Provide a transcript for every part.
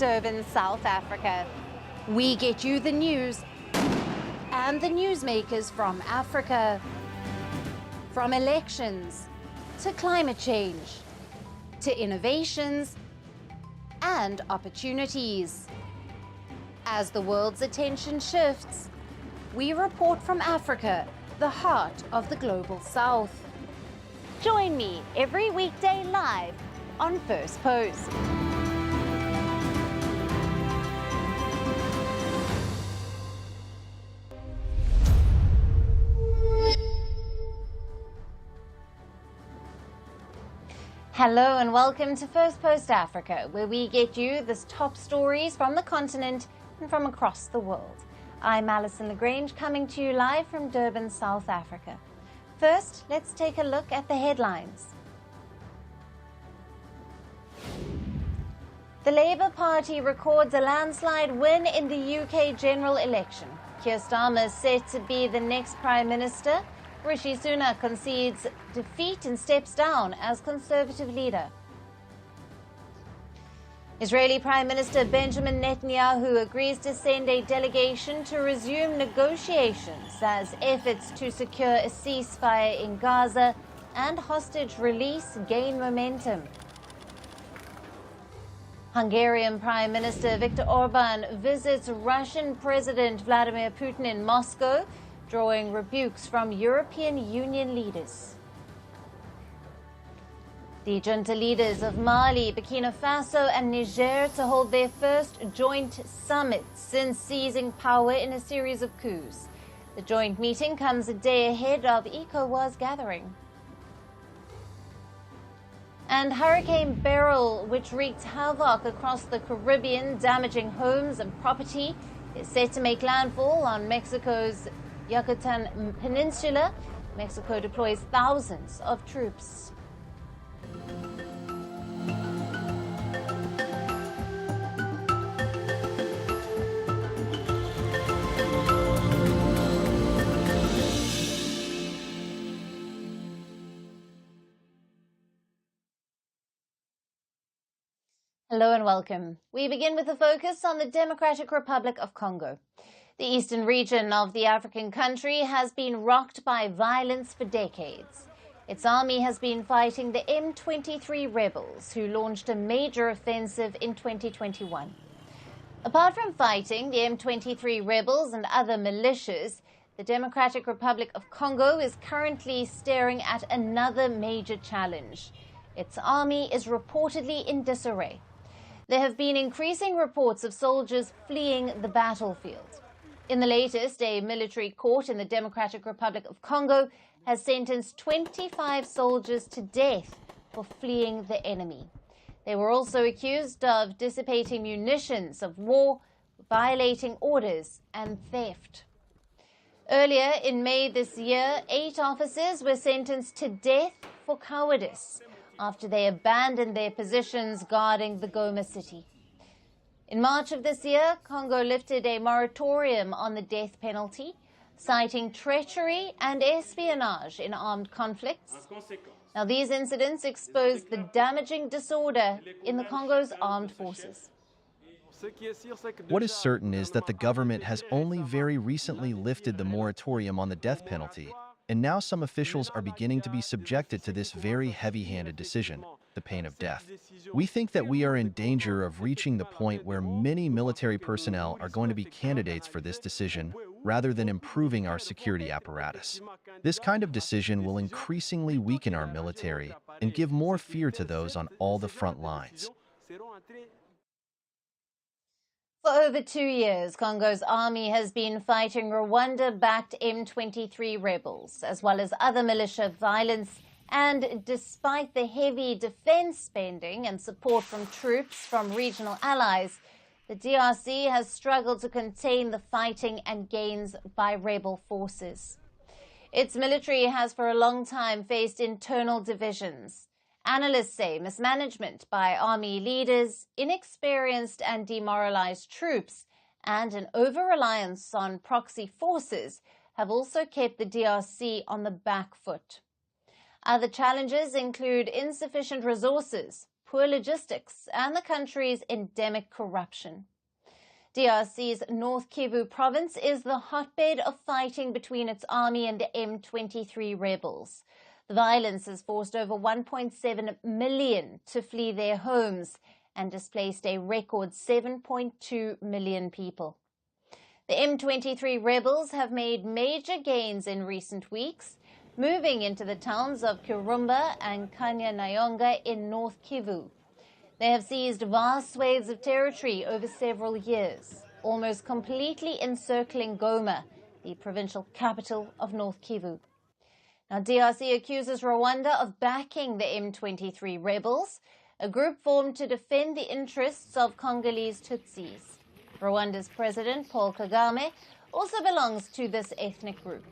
Durban, South Africa. We get you the news and the newsmakers from Africa. From elections to climate change to innovations and opportunities. As the world's attention shifts, we report from Africa, the heart of the global South. Join me every weekday live on First Post. Hello and welcome to First Post Africa, where we get you the top stories from the continent and from across the world. I'm Alyson Le Grange, coming to you live from Durban, South Africa. First, let's take a look at the headlines. The Labour Party records a landslide win in the UK general election. Keir Starmer is set to be the next Prime Minister. Rishi Sunak concedes defeat and steps down as Conservative leader. Israeli Prime Minister Benjamin Netanyahu agrees to send a delegation to resume negotiations as efforts to secure a ceasefire in Gaza and hostage release gain momentum. Hungarian Prime Minister Viktor Orban visits Russian President Vladimir Putin in Moscow, drawing rebukes from European Union leaders. The junta leaders of Mali, Burkina Faso and Niger to hold their first joint summit since seizing power in a series of coups. The joint meeting comes a day ahead of ECOWAS gathering. And Hurricane Beryl, which wreaked havoc across the Caribbean, damaging homes and property, is set to make landfall on Mexico's Yucatan Peninsula. Mexico deploys thousands of troops. Hello and welcome. We begin with a focus on the Democratic Republic of Congo. The eastern region of the African country has been rocked by violence for decades. Its army has been fighting the M23 rebels, who launched a major offensive in 2021. Apart from fighting the M23 rebels and other militias, the Democratic Republic of Congo is currently staring at another major challenge. Its army is reportedly in disarray. There have been increasing reports of soldiers fleeing the battlefield. In the latest, a military court in the Democratic Republic of Congo has sentenced 25 soldiers to death for fleeing the enemy. They were also accused of dissipating munitions of war, violating orders, and theft. Earlier in May this year, 8 officers were sentenced to death for cowardice after they abandoned their positions guarding the Goma city. In March of this year, Congo lifted a moratorium on the death penalty, citing treachery and espionage in armed conflicts. Now, these incidents exposed the damaging disorder in the Congo's armed forces. What is certain is that the government has only very recently lifted the moratorium on the death penalty, and now some officials are beginning to be subjected to this very heavy-handed decision, the pain of death. We think that we are in danger of reaching the point where many military personnel are going to be candidates for this decision, rather than improving our security apparatus. This kind of decision will increasingly weaken our military and give more fear to those on all the front lines. For over 2 years, Congo's army has been fighting Rwanda-backed M23 rebels, as well as other militia violence. And despite the heavy defense spending and support from troops from regional allies, the DRC has struggled to contain the fighting and gains by rebel forces. Its military has for a long time faced internal divisions. Analysts say mismanagement by army leaders, inexperienced and demoralized troops, and an over-reliance on proxy forces have also kept the DRC on the back foot. Other challenges include insufficient resources, poor logistics and the country's endemic corruption. DRC's North Kivu province is the hotbed of fighting between its army and the M23 rebels. The violence has forced over 1.7 million to flee their homes and displaced a record 7.2 million people. The M23 rebels have made major gains in recent weeks, moving into the towns of Kirumba and Kanya-Nyonga in North Kivu. They have seized vast swathes of territory over several years, almost completely encircling Goma, the provincial capital of North Kivu. Now, DRC accuses Rwanda of backing the M23 rebels, a group formed to defend the interests of Congolese Tutsis. Rwanda's President, Paul Kagame, also belongs to this ethnic group.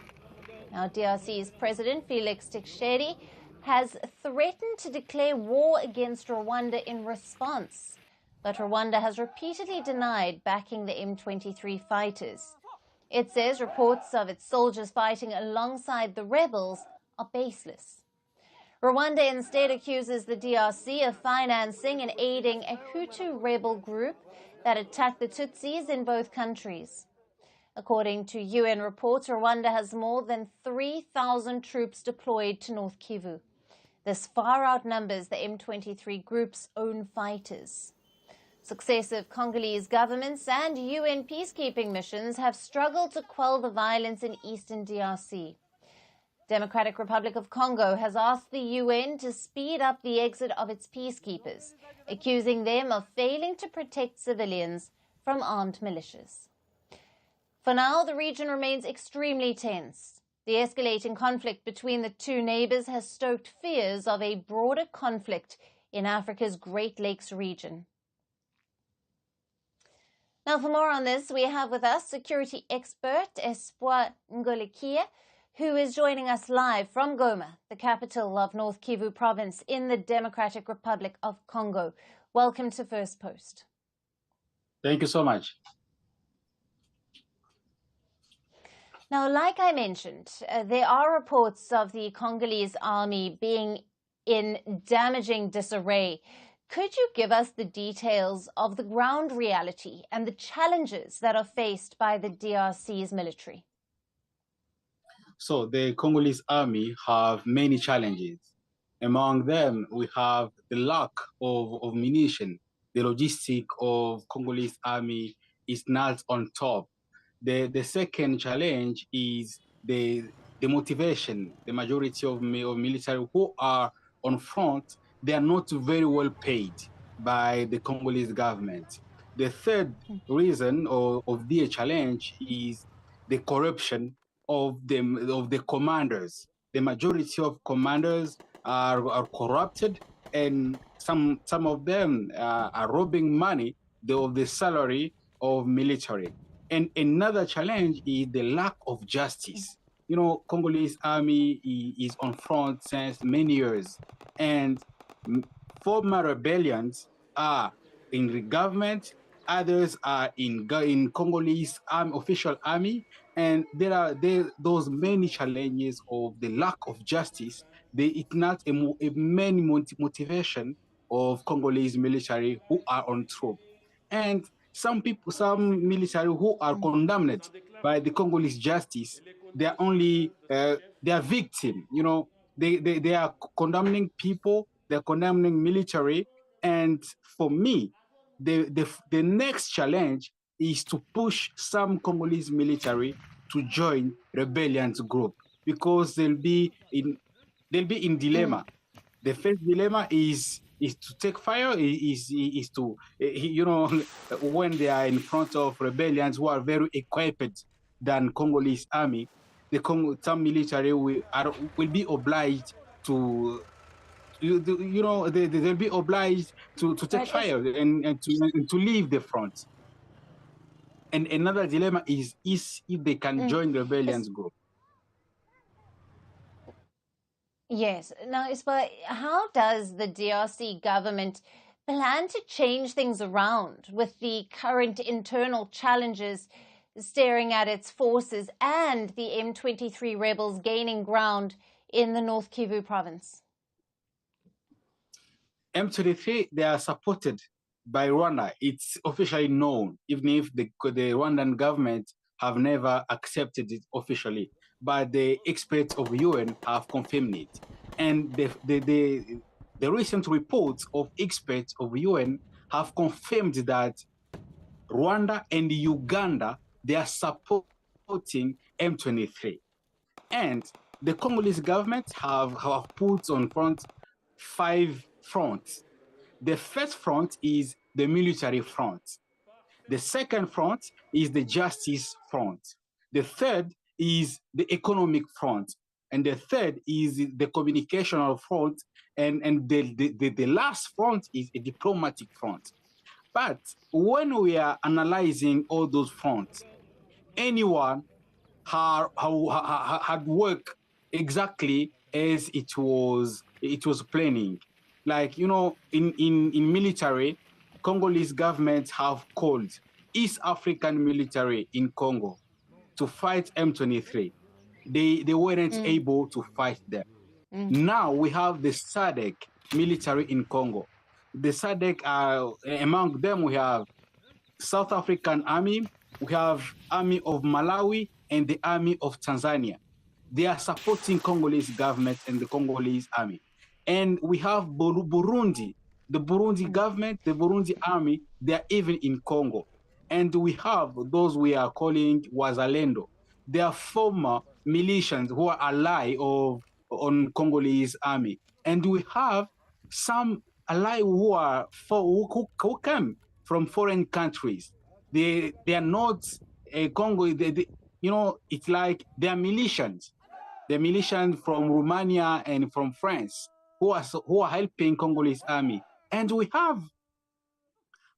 Now, DRC's President, Felix Tshisekedi, has threatened to declare war against Rwanda in response, but Rwanda has repeatedly denied backing the M23 fighters. It says reports of its soldiers fighting alongside the rebels are baseless. Rwanda instead accuses the DRC of financing and aiding a Hutu rebel group that attacked the Tutsis in both countries. According to UN reports, Rwanda has more than 3,000 troops deployed to North Kivu. This far outnumbers the M23 group's own fighters. Successive Congolese governments and UN peacekeeping missions have struggled to quell the violence in eastern DRC. Democratic Republic of Congo has asked the UN to speed up the exit of its peacekeepers, accusing them of failing to protect civilians from armed militias. For now, the region remains extremely tense. The escalating conflict between the two neighbors has stoked fears of a broader conflict in Africa's Great Lakes region. Now, for more on this, we have with us security expert Espoir Ngolekia, who is joining us live from Goma, the capital of North Kivu province in the Democratic Republic of Congo. Welcome to First Post. Thank you so much. Now, like I mentioned, there are reports of the Congolese army being in damaging disarray. Could you give us the details of the ground reality and the challenges that are faced by the DRC's military? So the Congolese army have many challenges. Among them, we have the lack of munition. The logistic of Congolese army is not on top. The second challenge is the motivation. The majority of military who are on front, they are not very well paid by the Congolese government. The third reason of the challenge is the corruption of the commanders. The majority of commanders are corrupted, and some of them are robbing money of the salary of military. And another challenge is the lack of justice. You know, Congolese army is on front since many years, and former rebellions are in the government, others are in Congolese official army, and there are those many challenges of the lack of justice. It's not a main motivation of Congolese military who are on troop. And some military who are condemned by the Congolese justice, they are only they are victim. You know, they are condemning people, they're condemning military. And for me, the next challenge is to push some Congolese military to join rebellion group, because they'll be in dilemma. The first dilemma is to take fire, is to, you know, when they are in front of rebellions who are very equipped than Congolese army, some military will be obliged to, you know, they'll be obliged to take fire and to leave the front. And another dilemma is if they can join the rebellions group. Yes. Now, Ispa, how does the DRC government plan to change things around with the current internal challenges staring at its forces and the M23 rebels gaining ground in the North Kivu province? M23, they are supported by Rwanda. It's officially known, even if the Rwandan government have never accepted it officially. But the experts of UN have confirmed it. And the recent reports of experts of UN have confirmed that Rwanda and Uganda, they are supporting M23. And the Congolese government have put on front 5 fronts. The first front is the military front. The second front is the justice front. The third is the economic front. And the third is the communicational front. And the last front is a diplomatic front. But when we are analyzing all those fronts, anyone had worked exactly as it was planning. Like, you know, in military, Congolese government have called East African military in Congo to fight M23. They weren't able to fight them. Now we have the SADC military in Congo. The SADC, among them we have South African Army, we have Army of Malawi, and the Army of Tanzania. They are supporting Congolese government and the Congolese army. And we have Burundi, the Burundi government, the Burundi army, they are even in Congo. And we have those we are calling Wazalendo. They are former militias who are ally on Congolese army. And we have some ally who come from foreign countries. They are not Congo. You know, it's like they are militias. They're militias from Romania and from France who are helping Congolese army. And we have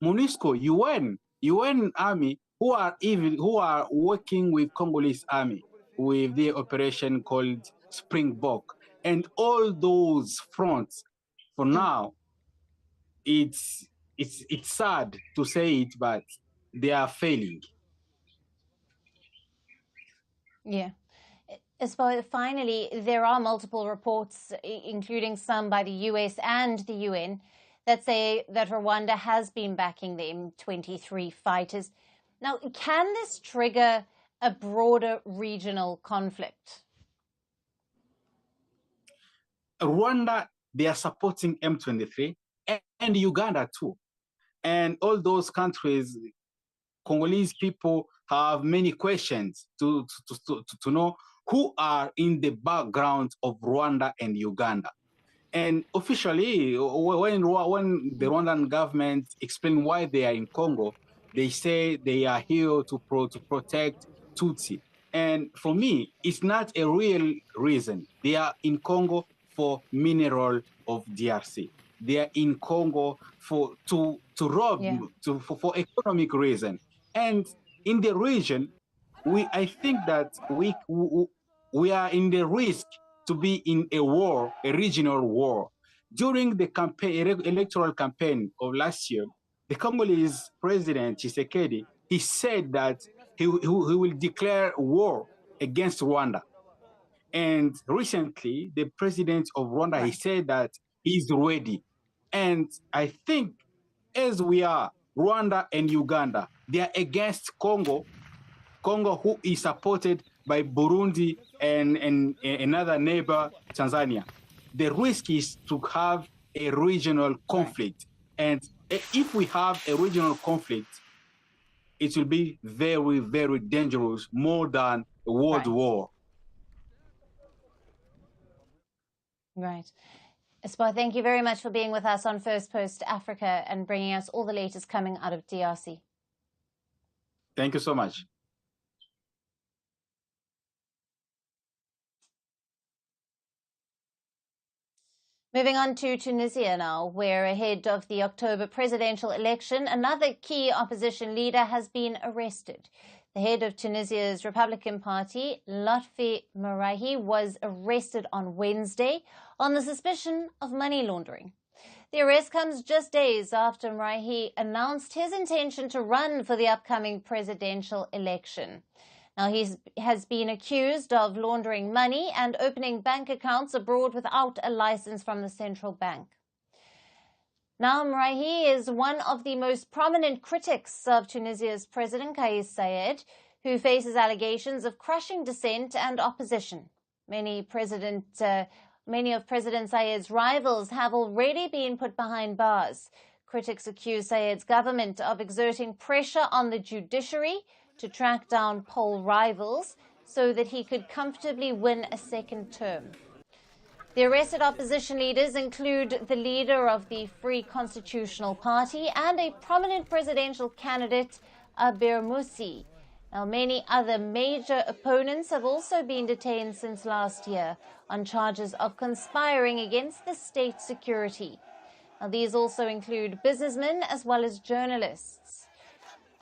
MONUSCO, UN army who are working with Congolese army with the operation called Springbok. And all those fronts, for now, it's sad to say it, but they are failing. Yeah. As far finally, there are multiple reports, including some by the US and the UN, that say that Rwanda has been backing the M23 fighters. Now, can this trigger a broader regional conflict? Rwanda, they are supporting M23, and Uganda too. And all those countries, Congolese people have many questions to know who are in the background of Rwanda and Uganda. And officially, when the Rwandan government explain why they are in Congo, they say they are here to protect Tutsi. And for me, it's not a real reason. They are in Congo for mineral of DRC. They are in Congo to rob, for economic reason. And in the region, I think that we are in the risk to be in a war, a regional war. During the electoral campaign of last year, the Congolese president Tshisekedi, he said that he will declare war against Rwanda. And recently, the president of Rwanda, he said that he's ready. And I think as we are, Rwanda and Uganda, they are against Congo, who is supported by Burundi and another neighbor, Tanzania. The risk is to have a regional conflict. And if we have a regional conflict, it will be very, very dangerous, more than a world war. Right. Espoir, thank you very much for being with us on First Post Africa and bringing us all the latest coming out of DRC. Thank you so much. Moving on to Tunisia now, where ahead of the October presidential election, another key opposition leader has been arrested. The head of Tunisia's Republican Party, Lotfi Merahi, was arrested on Wednesday on the suspicion of money laundering. The arrest comes just days after Merahi announced his intention to run for the upcoming presidential election. Now, he has been accused of laundering money and opening bank accounts abroad without a license from the central bank. Now, Mrahi is one of the most prominent critics of Tunisia's President Kais Saied, who faces allegations of crushing dissent and opposition. Many of President Saied's rivals have already been put behind bars. Critics accuse Saied's government of exerting pressure on the judiciary to track down poll rivals so that he could comfortably win a second term. The arrested opposition leaders include the leader of the Free Constitutional Party and a prominent presidential candidate, Abir Musi. Now, many other major opponents have also been detained since last year on charges of conspiring against the state security. Now, these also include businessmen as well as journalists.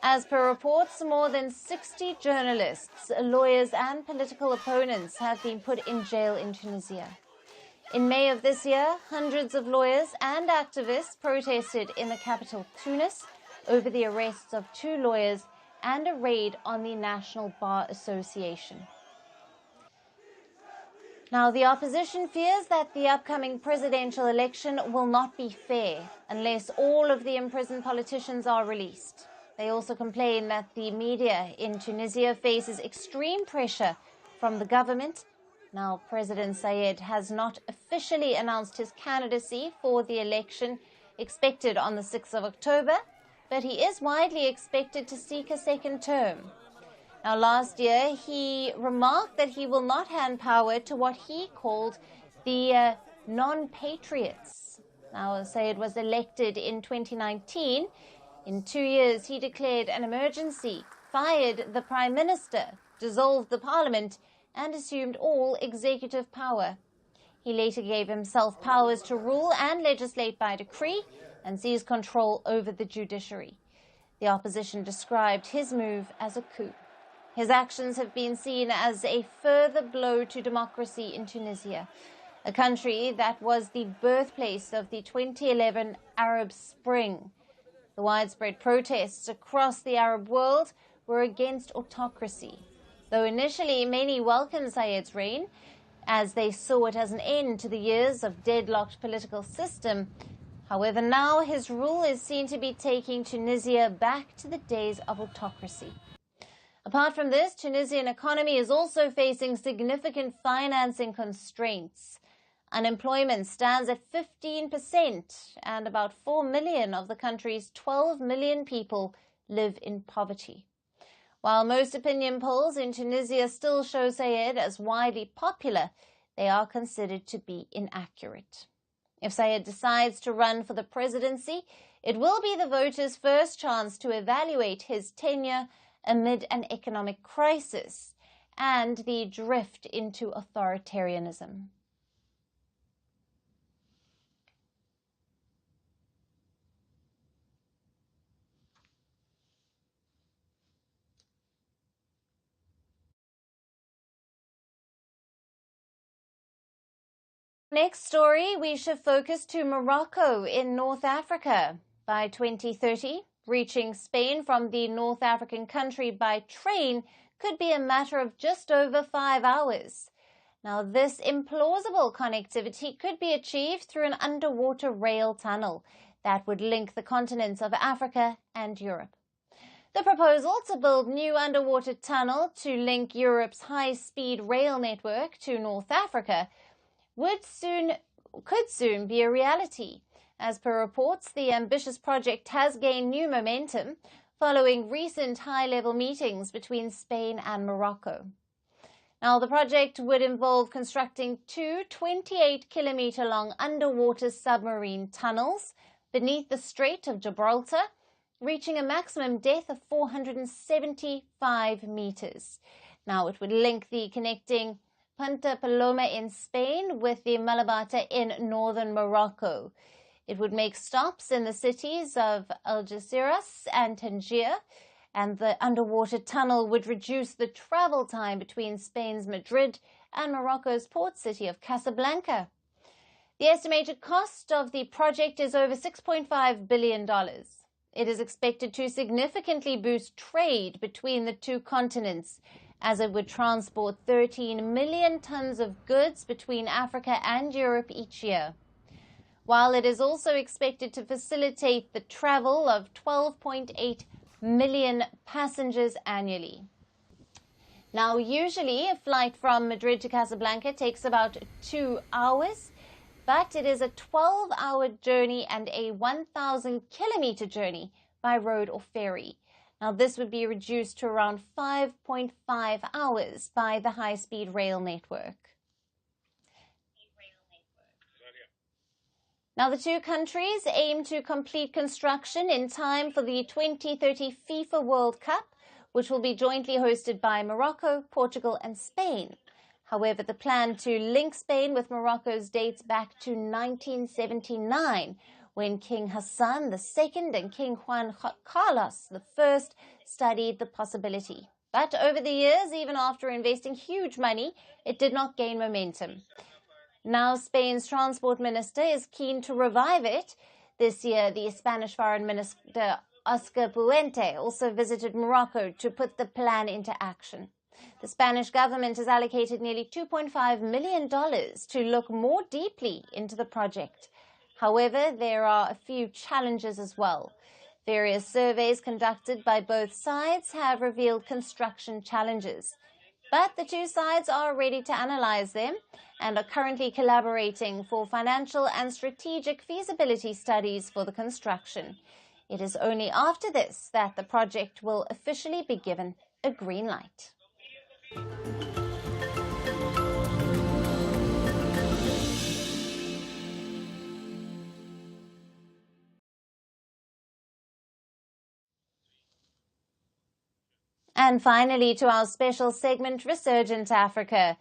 As per reports, more than 60 journalists, lawyers and political opponents have been put in jail in Tunisia. In May of this year, hundreds of lawyers and activists protested in the capital, Tunis, over the arrests of 2 lawyers and a raid on the National Bar Association. Now, the opposition fears that the upcoming presidential election will not be fair unless all of the imprisoned politicians are released. They also complain that the media in Tunisia faces extreme pressure from the government. Now, President Saied has not officially announced his candidacy for the election expected on the 6th of October, but he is widely expected to seek a second term. Now, last year, he remarked that he will not hand power to what he called the non-patriots. Now, Saied was elected in 2019. In 2 years, he declared an emergency, fired the prime minister, dissolved the parliament, and assumed all executive power. He later gave himself powers to rule and legislate by decree and seize control over the judiciary. The opposition described his move as a coup. His actions have been seen as a further blow to democracy in Tunisia, a country that was the birthplace of the 2011 Arab Spring. The widespread protests across the Arab world were against autocracy. Though initially many welcomed Saied's reign, as they saw it as an end to the years of deadlocked political system. However, now his rule is seen to be taking Tunisia back to the days of autocracy. Apart from this, Tunisian economy is also facing significant financing constraints. Unemployment stands at 15%, and about 4 million of the country's 12 million people live in poverty. While most opinion polls in Tunisia still show Saied as widely popular, they are considered to be inaccurate. If Saied decides to run for the presidency, it will be the voters' first chance to evaluate his tenure amid an economic crisis and the drift into authoritarianism. Next story, we should focus to Morocco in North Africa. By 2030, reaching Spain from the North African country by train could be a matter of just over 5 hours. Now, this implausible connectivity could be achieved through an underwater rail tunnel that would link the continents of Africa and Europe. The proposal to build new underwater tunnel to link Europe's high-speed rail network to North Africa could soon be a reality. As per reports, the ambitious project has gained new momentum following recent high-level meetings between Spain and Morocco. Now, the project would involve constructing 2 28-kilometer-long underwater submarine tunnels beneath the Strait of Gibraltar, reaching a maximum depth of 475 meters. Now, it would link the connecting Punta Paloma in Spain with the Malabata in northern Morocco. It would make stops in the cities of Algeciras and Tangier, and the underwater tunnel would reduce the travel time between Spain's Madrid and Morocco's port city of Casablanca. The estimated cost of the project is over $6.5 billion. It is expected to significantly boost trade between the two continents, as it would transport 13 million tons of goods between Africa and Europe each year. while it is also expected to facilitate the travel of 12.8 million passengers annually. Now, usually a flight from Madrid to Casablanca takes about 2 hours, but it is a 12-hour journey and a 1,000-kilometer journey by road or ferry. Now, this would be reduced to around 5.5 hours by the high-speed rail network. Now, the two countries aim to complete construction in time for the 2030 FIFA World Cup, which will be jointly hosted by Morocco, Portugal and Spain. However, the plan to link Spain with Morocco's dates back to 1979, when King Hassan II and King Juan Carlos I studied the possibility. But over the years, even after investing huge money, it did not gain momentum. Now Spain's transport minister is keen to revive it. This year, the Spanish Foreign Minister Oscar Puente also visited Morocco to put the plan into action. The Spanish government has allocated nearly $2.5 million to look more deeply into the project. However, there are a few challenges as well. Various surveys conducted by both sides have revealed construction challenges. But the two sides are ready to analyze them and are currently collaborating for financial and strategic feasibility studies for the construction. It is only after this that the project will officially be given a green light. And finally, to our special segment, Resurgent Africa.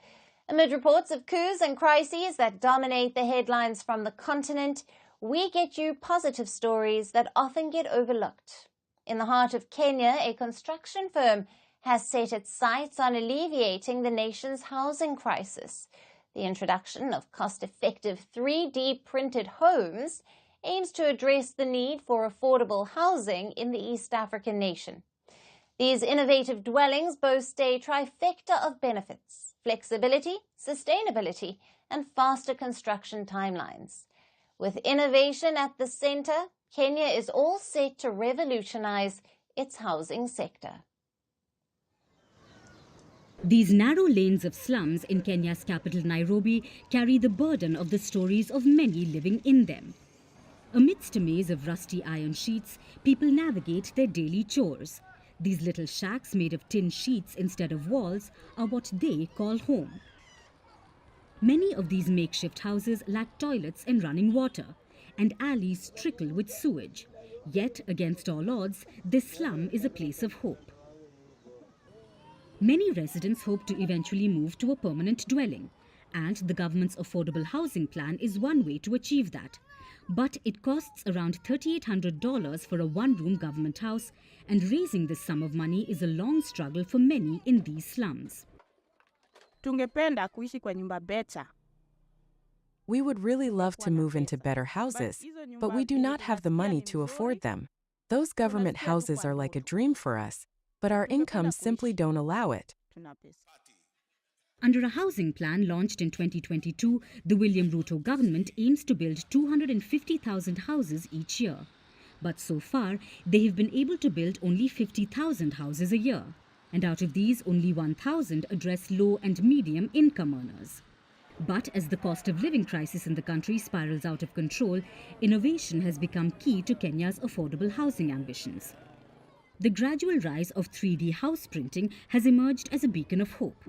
Amid reports of coups and crises that dominate the headlines from the continent, we get you positive stories that often get overlooked. In the heart of Kenya, a construction firm has set its sights on alleviating the nation's housing crisis. The introduction of cost-effective 3D printed homes aims to address the need for affordable housing in the East African nation. These innovative dwellings boast a trifecta of benefits: flexibility, sustainability, and faster construction timelines. With innovation at the center, Kenya is all set to revolutionize its housing sector. These narrow lanes of slums in Kenya's capital Nairobi carry the burden of the stories of many living in them. Amidst a maze of rusty iron sheets, people navigate their daily chores. These little shacks made of tin sheets instead of walls are what they call home. Many of these makeshift houses lack toilets and running water, and alleys trickle with sewage. Yet, against all odds, this slum is a place of hope. Many residents hope to eventually move to a permanent dwelling, and the government's affordable housing plan is one way to achieve that. But it costs around $3,800 for a one-room government house, and raising this sum of money is a long struggle for many in these slums. Tungependa kuishi kwa nyumba better. We would really love to move into better houses, but we do not have the money to afford them. Those government houses are like a dream for us, but our incomes simply don't allow it. Under a housing plan launched in 2022, the William Ruto government aims to build 250,000 houses each year. But so far, they have been able to build only 50,000 houses a year. And out of these, only 1,000 address low and medium income earners. But as the cost of living crisis in the country spirals out of control, innovation has become key to Kenya's affordable housing ambitions. The gradual rise of 3D house printing has emerged as a beacon of hope.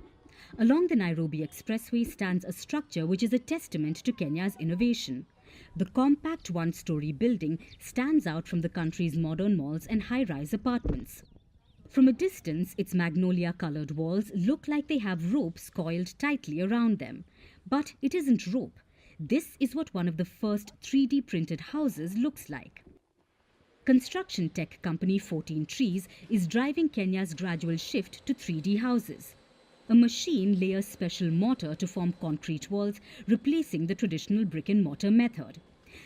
Along the Nairobi Expressway stands a structure which is a testament to Kenya's innovation. The compact one-story building stands out from the country's modern malls and high-rise apartments. From a distance, its magnolia-colored walls look like they have ropes coiled tightly around them. But it isn't rope. This is what one of the first 3D printed houses looks like. Construction tech company 14 Trees is driving Kenya's gradual shift to 3D houses. A machine layers special mortar to form concrete walls, replacing the traditional brick and mortar method.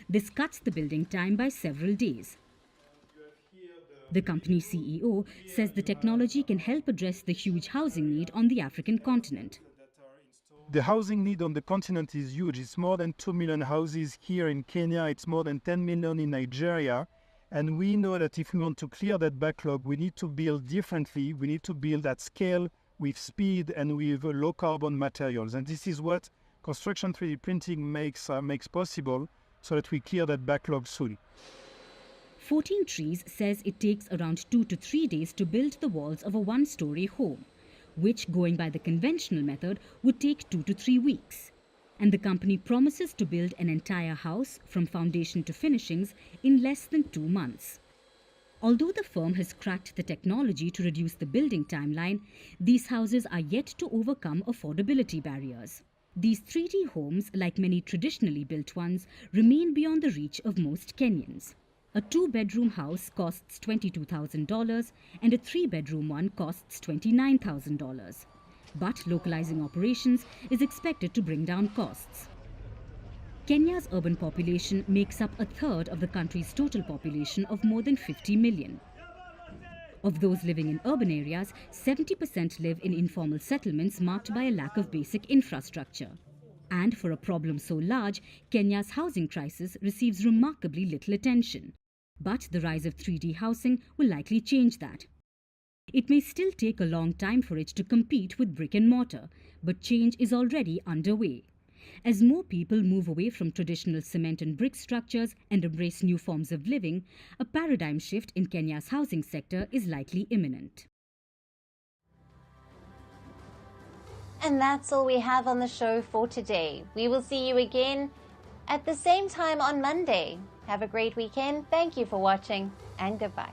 This cuts the building time by several days. The company CEO says the technology can help address the huge housing need on the African continent. The housing need on the continent is huge. It's more than 2 million houses here in Kenya. It's more than 10 million in Nigeria. And we know that if we want to clear that backlog, we need to build differently. We need to build at scale, with speed, and with low carbon materials. And this is what construction 3D printing makes possible, so that we clear that backlog soon. 14 Trees says it takes around 2 to 3 days to build the walls of a one-story home, which, going by the conventional method, would take 2 to 3 weeks. And the company promises to build an entire house from foundation to finishings in less than 2 months. Although the firm has cracked the technology to reduce the building timeline, these houses are yet to overcome affordability barriers. These 3D homes, like many traditionally built ones, remain beyond the reach of most Kenyans. A 2-bedroom house costs $22,000 and a 3-bedroom one costs $29,000. But localizing operations is expected to bring down costs. Kenya's urban population makes up a third of the country's total population of more than 50 million. Of those living in urban areas, 70% live in informal settlements marked by a lack of basic infrastructure. And for a problem so large, Kenya's housing crisis receives remarkably little attention. But the rise of 3D housing will likely change that. It may still take a long time for it to compete with brick and mortar, but change is already underway. As more people move away from traditional cement and brick structures and embrace new forms of living, a paradigm shift in Kenya's housing sector is likely imminent. And that's all we have on the show for today. We will see you again at the same time on Monday. Have a great weekend. Thank you for watching, and goodbye.